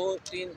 2-3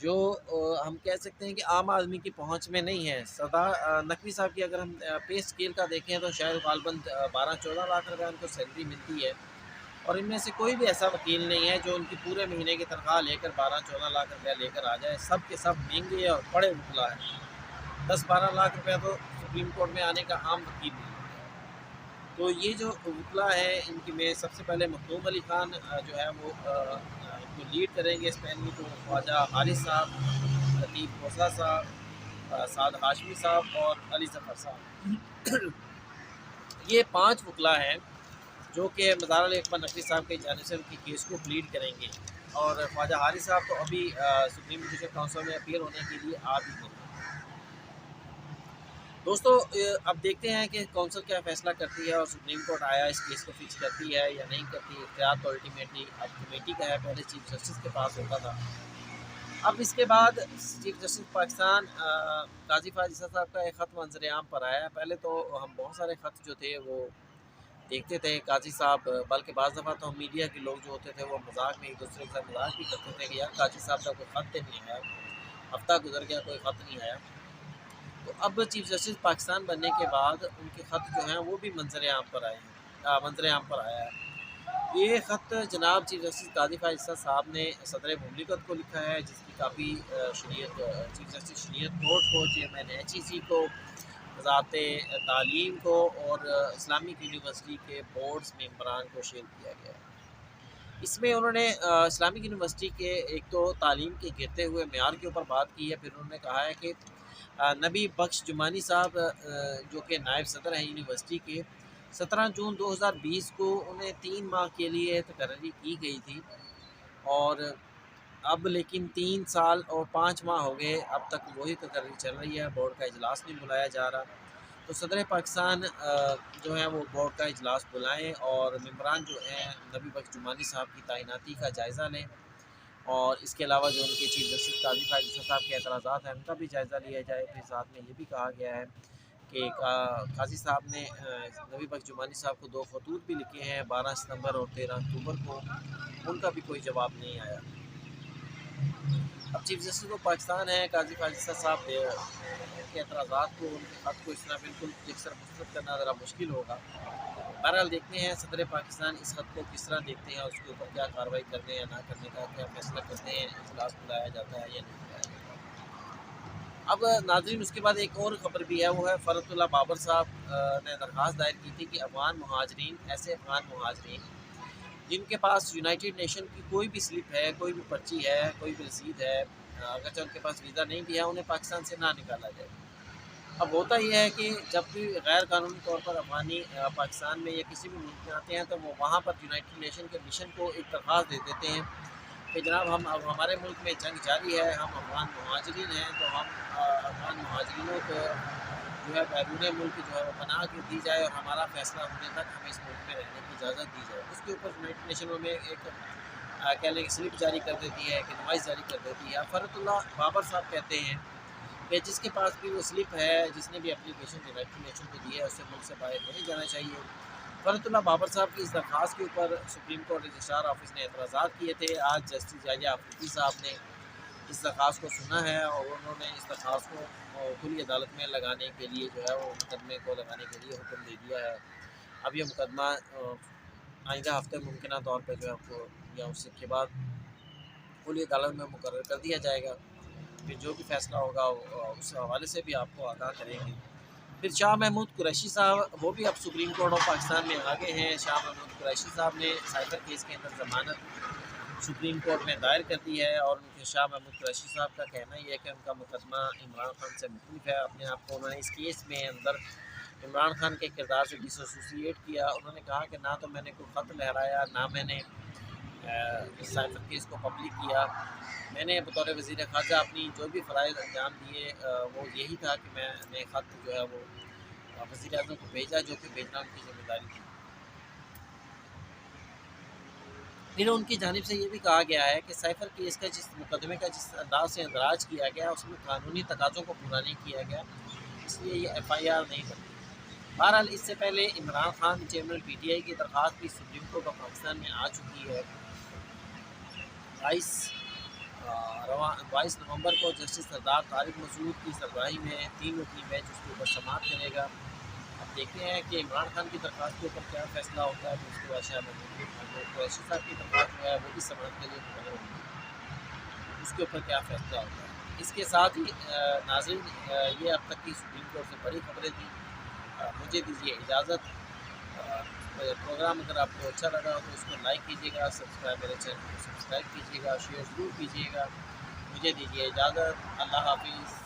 جو ہم کہہ سکتے ہیں کہ عام آدمی کی پہنچ میں نہیں ہے. سردار نقوی صاحب کی اگر ہم پے اسکیل کا دیکھیں تو شاید غالباً 12-14 لاکھ روپے ان کو سیلری ملتی ہے، اور ان میں سے کوئی بھی ایسا وکیل نہیں ہے جو ان کی پورے مہینے کی تنخواہ لے کر 12-14 لاکھ روپیہ لے کر آ جائے. سب کے سب مہنگے اور بڑے وکلا ہیں. 10-12 لاکھ روپیہ تو سپریم کورٹ میں آنے کا عام وکیل نہیں ہے. تو یہ جو وکلا ہے ان کی میں سب سے پہلے مخدوم علی خان جو ہے وہ ان کو لیڈ کریں گے اس پینل کو. خواجہ حارث صاحب، لطیف کھوسلا صاحب، سعد ہاشمی صاحب اور علی ظفر صاحب. یہ 5 وکلا ہیں جو کہ مزار علی اکبر نقوی صاحب کی جانب سے ان کی کیس کو پلیڈ کریں گے. اور خواجہ حارث صاحب تو ابھی سپریم جوڈیشل کونسل میں اپیئر ہونے کے لیے آ بھی گئے. دوستو اب دیکھتے ہیں کہ کونسل کیا فیصلہ کرتی ہے اور سپریم کورٹ آیا اس کیس کو فکس کرتی ہے یا نہیں کرتی. اختیار تو الٹیمیٹلی اب کمیٹی کا ہے، پہلے چیف جسٹس کے پاس ہوتا تھا. اب اس کے بعد چیف جسٹس پاکستان قاضی فائز عیسیٰ صاحب کا ایک خط منظر عام پر آیا ہے. پہلے تو ہم بہت سارے خط جو تھے وہ دیکھتے تھے قاضی صاحب، بلکہ بعض دفعہ تو ہم میڈیا کے لوگ جو ہوتے تھے وہ مذاق میں ایک دوسرے کے ساتھ مذاق بھی کرتے تھے کہ یار قاضی صاحب کا کوئی خط نہیں آیا، ہفتہ گزر گیا کوئی خط نہیں آیا. تو اب چیف جسٹس پاکستان بننے کے بعد ان کے خط جو ہیں وہ بھی منظر عام پر آئے ہیں، منظر عام پر آیا ہے. یہ خط جناب چیف جسٹس قاضی فائز عیسیٰ صاحب نے صدر مملکت کو لکھا ہے، جس کی کافی شریعت چیف جسٹس شریعت کورٹ کو، چیئرمین ایچ ای سی کو، وزارت تعلیم کو اور اسلامک یونیورسٹی کے بورڈز ممبران کو شیئر کیا گیا ہے. اس میں انہوں نے اسلامک یونیورسٹی کے ایک تو تعلیم کے گرتے ہوئے معیار کے اوپر بات کی ہے. پھر انہوں نے کہا ہے کہ نبی بخش جمانی صاحب جو کہ نائب صدر ہیں یونیورسٹی کے، 17 جون 2020 کو انہیں 3 ماہ کے لیے تقرری کی گئی تھی، اور اب لیکن 3 سال اور 5 ماہ ہو گئے اب تک وہی تقرری چل رہی ہے. بورڈ کا اجلاس نہیں بلایا جا رہا. تو صدر پاکستان جو ہیں وہ بورڈ کا اجلاس بلائیں اور ممبران جو ہیں نبی بخش جمانی صاحب کی تعیناتی کا جائزہ لیں، اور اس کے علاوہ جو ان کے چیف جسٹس قاضی فائز عیسیٰ صاحب کے اعتراضات ہیں ان کا بھی جائزہ لیا جائے. پھر ساتھ میں یہ بھی کہا گیا ہے کہ قاضی صاحب نے نبی بخش جمانی صاحب کو 2 خطوط بھی لکھے ہیں 12 ستمبر اور 13 اکتوبر کو، ان کا بھی کوئی جواب نہیں آیا. اب چیف جسٹس تو پاکستان ہے، قاضی فائز عیسیٰ صاحب کے اعتراضات کو، ان کے خط کو اس طرح بالکل یکسر مسترد کرنا ذرا مشکل ہوگا. بہرحال دیکھتے ہیں صدر پاکستان اس خط کو کس طرح دیکھتے ہیں، اس کے اوپر کیا کارروائی کرنے یا نہ کرنے کا کیا فیصلہ کرتے ہیں، اجلاس بلایا جاتا ہے یا نہیں بلایا جاتا. اب ناظرین اس کے بعد ایک اور خبر بھی ہے، وہ ہے فرحت اللہ بابر صاحب نے درخواست دائر کی تھی کہ افغان مہاجرین، ایسے افغان مہاجرین جن کے پاس یونائٹڈ نیشن کی کوئی بھی سلپ ہے، کوئی بھی پرچی ہے، کوئی بھی رسید ہے، اگرچہ ان کے پاس ویزا نہیں بھی ہے، انہیں پاکستان سے نہ نکالا جائے. اب ہوتا یہ ہے کہ جب بھی غیر قانونی طور پر افغانی پاکستان میں یا کسی بھی ملک میں آتے ہیں تو وہ وہاں پر یونائٹڈ نیشن کے مشن کو ایک درخواست دے دیتے ہیں کہ جناب اب ہمارے ملک میں جنگ جاری ہے، ہم افغان مہاجرین ہیں، تو ہم افغان مہاجرینوں کو جو ہے بیرون ملک جو ہے وہ پناہ دی جائے اور ہمارا فیصلہ ہونے تک ہمیں اس ملک میں رہنے کی اجازت دی جائے. اس کے اوپر یونائٹڈ نیشنوں میں ایک کہہ لیں سلپ جاری کر دیتی ہے، ایک انوائس جاری کر دیتی ہے. فرحت اللہ بابر صاحب کہتے ہیں کہ جس کے پاس بھی وہ سلپ ہے، جس نے بھی اپلیکیشن یونائٹڈ نیشن کو دی ہے، اسے ملک سے باہر نہیں جانا چاہیے. فرحت اللہ بابر صاحب کی اس درخواست کے اوپر سپریم کورٹ رجسٹرار آفس نے اعتراضات کیے تھے. آج جسٹس یحییٰ آفریدی صاحب نے اس درخواست کو سنا ہے اور انہوں نے اس درخواست کو کھلی عدالت میں لگانے کے لیے جو ہے وہ مقدمے کو لگانے کے لیے حکم دے دیا ہے. اب یہ مقدمہ آئندہ ہفتے ممکنہ طور پہ جو ہے آپ کو یا اس کے بعد کھلی عدالت میں مقرر کر دیا جائے گا. پھر جو بھی فیصلہ ہوگا اس حوالے سے بھی آپ کو آگاہ کریں گے. پھر شاہ محمود قریشی صاحب وہ بھی اب سپریم کورٹ آف پاکستان میں آگے ہیں. شاہ محمود قریشی صاحب نے سائبر کیس کے اندر ضمانت سپریم کورٹ میں دائر کر دی ہے، اور ان کے شاہ محمود قریشی صاحب کا کہنا یہ ہے کہ ان کا مقدمہ عمران خان سے مختلف ہے. اپنے آپ کو انہوں نے اس کیس میں اندر عمران خان کے کردار سے ڈس ایسوسیٹ کیا. انہوں نے کہا کہ نہ تو میں نے کوئی خط لہرایا، نہ میں نے اس سائبر کیس کو پبلک کیا. میں نے بطور وزیر خارجہ اپنی جو بھی فرائض انجام دیے وہ یہی تھا کہ میں نے خط جو ہے وہ وزیر اعظم کو بھیجا، جو کہ بھیجنا ان کی ذمہ داری تھی. پھر ان کی جانب سے یہ بھی کہا گیا ہے کہ سائفر کیس کا جس مقدمے کا جس انداز سے اندراج کیا گیا اس میں قانونی تقاضوں کو پورا نہیں کیا گیا، اس لیے یہ ایف آئی آر نہیں بنتی. بہرحال اس سے پہلے Imran Khan chairman P T I کی درخواست بھی سپریم کورٹ آف پاکستان میں آ چکی ہے. 22 رواں 22 نومبر کو جسٹس سردار طارق مسعود کی سربراہی میں 3 وکیل بینچ اس کے اوپر سماعت کرے گا۔ اب دیکھتے ہیں کہ عمران خان کی درخواست کے اوپر کیا فیصلہ ہوتا ہے، تو اس کے بعد شاہ محمود قریشی صاحب کی درخواست جو ہے وہ بھی سماعت کے لیے مقرر ہوگی، اس کے اوپر کیا فیصلہ ہوتا ہے۔ اس کے ساتھ ہی ناظرین، یہ اب تک کی سپریم کورٹ سے بڑی خبریں تھیں۔ مجھے دیجیے اجازت۔ پروگرام اگر آپ کو اچھا لگا ہو تو اس کو لائک کیجیے گا، میرے چینل کو سبسکرائب کیجیے گا، شیئر ضرور کیجیے گا۔ مجھے دیجیے اجازت۔ اللہ حافظ۔